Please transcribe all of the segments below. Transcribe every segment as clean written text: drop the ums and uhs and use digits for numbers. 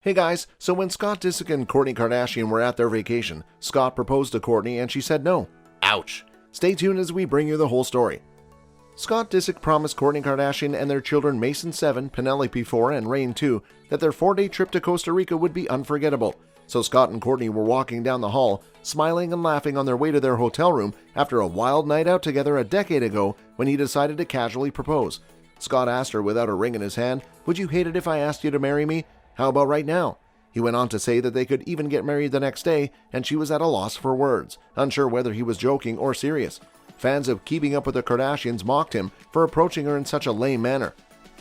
Hey guys, so when Scott Disick and Kourtney Kardashian were at their vacation, Scott proposed to Kourtney and she said no. Ouch. Stay tuned as we bring you the whole story. Scott Disick promised Kourtney Kardashian and their children Mason 7, Penelope 4, and Rain 2 that their 4-day trip to Costa Rica would be unforgettable. So Scott and Kourtney were walking down the hall, smiling and laughing on their way to their hotel room after a wild night out together a decade ago when he decided to casually propose. Scott asked her without a ring in his hand, "Would you hate it if I asked you to marry me? How about right now?" He went on to say that they could even get married the next day, and she was at a loss for words, unsure whether he was joking or serious. Fans of Keeping Up with the Kardashians mocked him for approaching her in such a lame manner.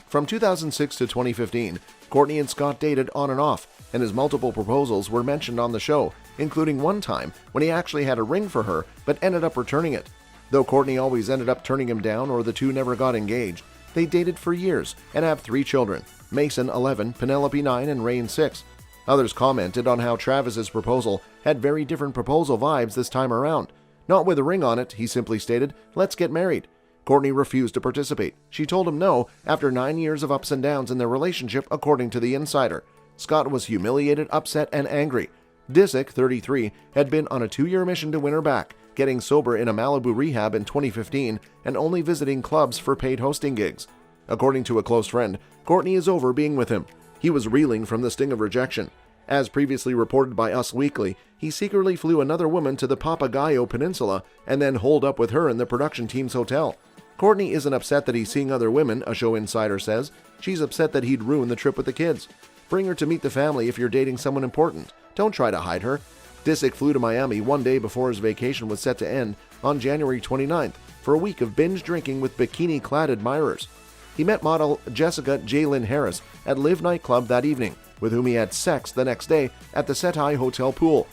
From 2006 to 2015, Kourtney and Scott dated on and off, and his multiple proposals were mentioned on the show, including one time when he actually had a ring for her but ended up returning it. Though Kourtney always ended up turning him down or the two never got engaged, they dated for years and have 3 children, Mason 11, Penelope 9, and Rain 6. Others commented on how Travis's proposal had very different proposal vibes this time around. Not with a ring on it, he simply stated, "Let's get married." Kourtney refused to participate. She told him no after 9 years of ups and downs in their relationship, according to The Insider. Scott was humiliated, upset, and angry. Disick, 33, had been on a 2-year mission to win her back, getting sober in a Malibu rehab in 2015 and only visiting clubs for paid hosting gigs. According to a close friend, Kourtney is over being with him. He was reeling from the sting of rejection. As previously reported by Us Weekly, he secretly flew another woman to the Papagayo Peninsula and then holed up with her in the production team's hotel. Kourtney isn't upset that he's seeing other women, a show insider says. She's upset that he'd ruin the trip with the kids. Bring her to meet the family if you're dating someone important. Don't try to hide her. Disick flew to Miami one day before his vacation was set to end on January 29th for a week of binge drinking with bikini-clad admirers. He met model Jessica Jalen Harris at Live nightclub that evening, with whom he had sex the next day at the Setai Hotel pool.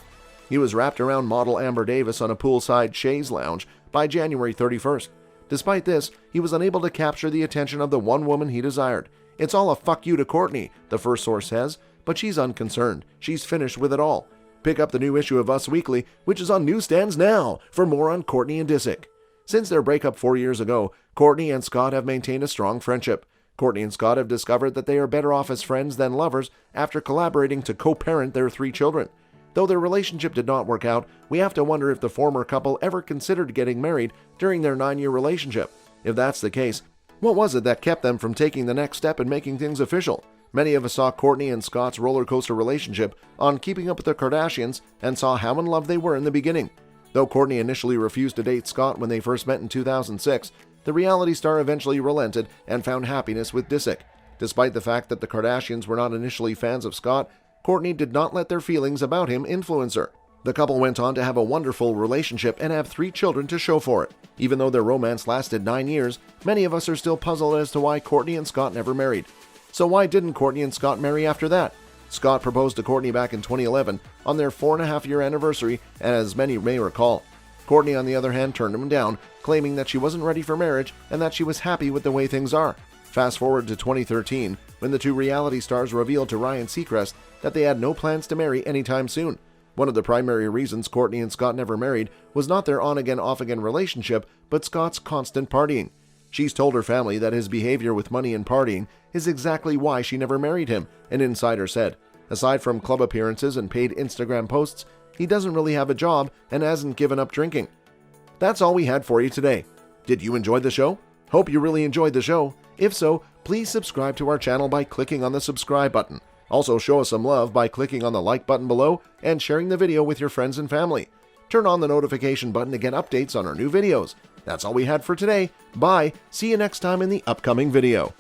He was wrapped around model Amber Davis on a poolside chaise lounge by January 31st. Despite this, he was unable to capture the attention of the one woman he desired. "It's all a fuck you to Kourtney," the first source says, but she's unconcerned. She's finished with it all. Pick up the new issue of Us Weekly, which is on newsstands now, for more on Kourtney and Disick. Since their breakup 4 years ago, Kourtney and Scott have maintained a strong friendship. Kourtney and Scott have discovered that they are better off as friends than lovers after collaborating to co-parent their 3 children. Though their relationship did not work out, we have to wonder if the former couple ever considered getting married during their 9-year relationship. If that's the case, what was it that kept them from taking the next step and making things official? Many of us saw Kourtney and Scott's roller coaster relationship on Keeping Up with the Kardashians and saw how in love they were in the beginning. Though Kourtney initially refused to date Scott when they first met in 2006, the reality star eventually relented and found happiness with Disick. Despite the fact that the Kardashians were not initially fans of Scott, Kourtney did not let their feelings about him influence her. The couple went on to have a wonderful relationship and have 3 children to show for it. Even though their romance lasted 9 years, many of us are still puzzled as to why Kourtney and Scott never married. So why didn't Kourtney and Scott marry after that? Scott proposed to Kourtney back in 2011 on their 4.5-year anniversary, as many may recall. Kourtney, on the other hand, turned him down, claiming that she wasn't ready for marriage and that she was happy with the way things are. Fast forward to 2013, when the 2 reality stars revealed to Ryan Seacrest that they had no plans to marry anytime soon. One of the primary reasons Kourtney and Scott never married was not their on-again, off-again relationship, but Scott's constant partying. She's told her family that his behavior with money and partying is exactly why she never married him, an insider said. Aside from club appearances and paid Instagram posts, he doesn't really have a job and hasn't given up drinking. That's all we had for you today. Did you enjoy the show? Hope you really enjoyed the show. If so, please subscribe to our channel by clicking on the subscribe button. Also, show us some love by clicking on the like button below and sharing the video with your friends and family. Turn on the notification button to get updates on our new videos. That's all we had for today. Bye. See you next time in the upcoming video.